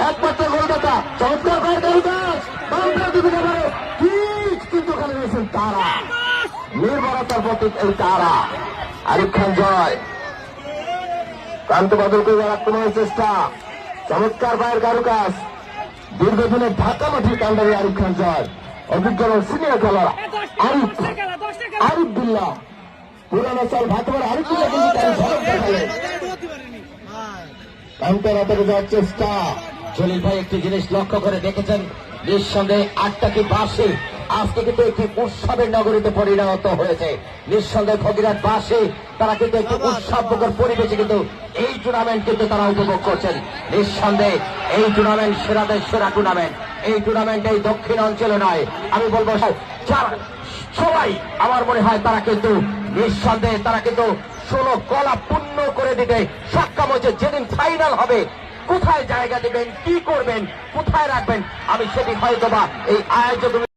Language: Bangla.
একমাত্র গোলদাতা চমৎকার করে কারুকাজ কিন্তু ওখানে রয়েছেন তারা নির্ভরতার প্রতীক এই তারা আরিফ খান জয় প্রান্ত বদল করে আক্রমণের চেষ্টা চমৎকার পায়ের কারুকাজ দীর্ঘদিনের ঢাকা মাটির কান্ডারি আরিফ খান জয় অভিজ্ঞ সিনিয়র খেলোয়াড় আরিফ বিল্লাহ পুরানো চাল ভাতবার আরিফ বিল্লাহ কিন্তু তার ঝলক দেখালেন প্রান্তরাতে যাওয়ার চেষ্টা। জলিল ভাই একটি জিনিস লক্ষ্য করে দেখেছেন, নিঃসন্দেহে 8টা বাসে আজকে কিন্তু একটি উৎসবের নগরীতে পরিণত হয়েছে। নিঃসন্দেহে ফকিরহাট বাসে তারা কিন্তু একটি উৎসবমুখর পরিবেশে কিন্তু এই টুর্নামেন্ট কিন্তু তারা উপভোগ করছেন। নিঃসন্দেহে এই টুর্নামেন্ট সেরাদের সেরা টুর্নামেন্ট। এই টুর্নামেন্ট এই দক্ষিণ অঞ্চলে নয়, আমি বলবো সবাই আমার মনে হয় তারা কিন্তু নিঃসন্দেহে তারা কিন্তু 16 গলা পূর্ণ করে দিতে সক্ষম হয়েছে। যেদিন ফাইনাল হবে কোথায় জায়গা দেবেন, কি করবেন, কোথায় রাখবেন, আমি সেটি হয়তোবা এই আয়োজক